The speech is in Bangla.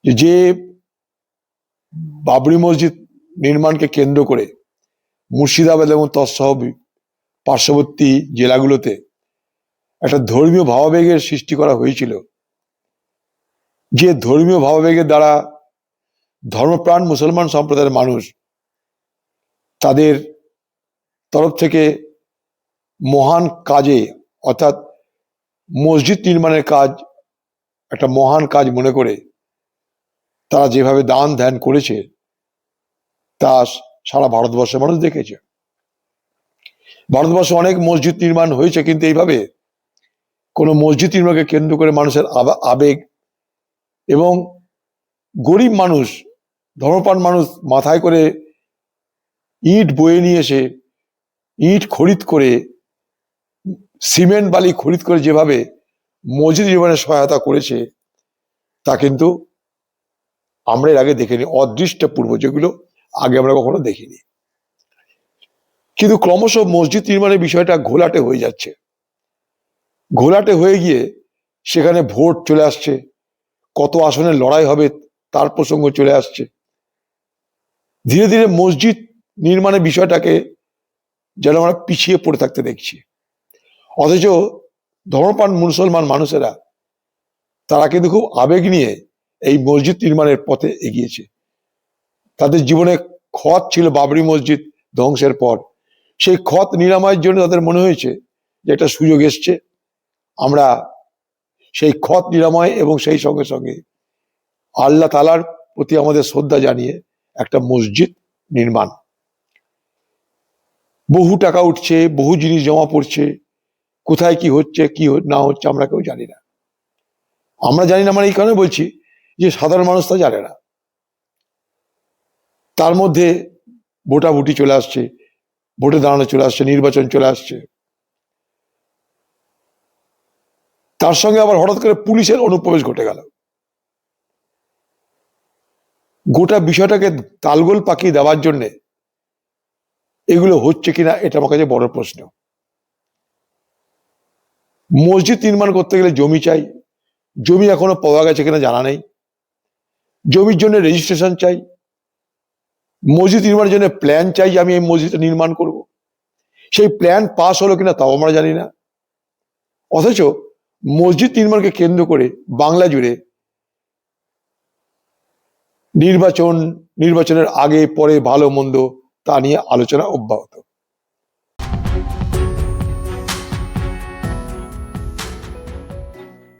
যে বাবরি মসজিদ নির্মাণকে কেন্দ্র করে মুর্শিদাবাদ এবং তৎসহ পার্শ্ববর্তী জেলাগুলোতে একটা ধর্মীয় ভাবাবেগের সৃষ্টি করা হয়েছিল, যে ধর্মীয় ভাবাবেগের দ্বারা ধর্মপ্রাণ মুসলমান সম্প্রদায়ের মানুষ তাদের তরফ থেকে মহান কাজে, অর্থাৎ মসজিদ নির্মাণের কাজ একটা মহান কাজ মনে করে তারা যেভাবে দান ধ্যান করেছে তা সারা ভারতবর্ষের মানুষ দেখেছে। ভারতবর্ষে অনেক মসজিদ নির্মাণ হয়েছে, কিন্তু এইভাবে কোনো মসজিদ নির্মাণকে কেন্দ্র করে মানুষের আবেগ এবং গরিব মানুষ, ধর্মপ্রাণ মানুষ মাথায় করে ইট বয়ে নিয়ে এসে ইট খরিদ করে, সিমেন্ট বালি খরিদ করে যেভাবে মসজিদ নির্মাণে সহায়তা করেছে তা কিন্তু আমরা এর আগে দেখিনি, অদৃষ্টপূর্ব, যেগুলো আগে আমরা কখনো দেখিনি। কিন্তু ক্রমশ মসজিদ নির্মাণের বিষয়টা ঘোলাটে হয়ে যাচ্ছে। ঘোলাটে হয়ে গিয়ে সেখানে ভোট চলে আসছে, কত আসনের লড়াই হবে তার প্রসঙ্গ চলে আসছে। ধীরে ধীরে মসজিদ নির্মাণের বিষয়টাকে যেন আমরা পিছিয়ে পড়ে থাকতে দেখছি। অথচ ধর্মপ্রাণ মুসলমান মানুষেরা তারা কিন্তু খুব আবেগ নিয়ে এই মসজিদ নির্মাণের পথে এগিয়েছে। তাদের জীবনে ক্ষত ছিল বাবরি মসজিদ ধ্বংসের পর, সেই ক্ষত নিরাময়ের জন্য তাদের মনে হয়েছে যে একটা সুযোগ এসছে, আমরা সেই ক্ষত নিরাময় এবং সেই সঙ্গে সঙ্গে আল্লাহ তাআলার প্রতি আমাদের শ্রদ্ধা জানিয়ে একটা মসজিদ নির্মাণ। বহু টাকা উঠছে, বহু জিনিস জমা পড়ছে, কোথায় কি হচ্ছে কি না হচ্ছে আমরা কেউ জানি না। আমরা জানি না মানে এই কারণে বলছি যে সাধারণ মানুষ তা জানে না। তার মধ্যে ভোটাভুটি চলে আসছে, ভোটে দাঁড়ানো চলে আসছে, নির্বাচন চলে আসছে, তার সঙ্গে আবার হঠাৎ করে পুলিশের অনুপ্রবেশ ঘটে গেল। গোটা বিষয়টাকে তালগোল পাকিয়ে দেওয়ার জন্যে এগুলো হচ্ছে কিনা এটা আমার কাছে বড় প্রশ্ন। মসজিদ নির্মাণ করতে গেলে জমি চাই, জমি এখনো পাওয়া গেছে কিনা জানা নেই, জমির জন্য রেজিস্ট্রেশন চাই, মসজিদ নির্মাণের জন্য প্ল্যান চাই যে আমি এই মসজিদটা নির্মাণ করব, সেই প্ল্যান পাস হলো কিনা তাও আমরা জানি না। অথচ মসজিদ নির্মাণকে কেন্দ্র করে বাংলা জুড়ে নির্বাচনের আগে পরে ভালো মন্দ তা নিয়ে আলোচনা অব্যাহত।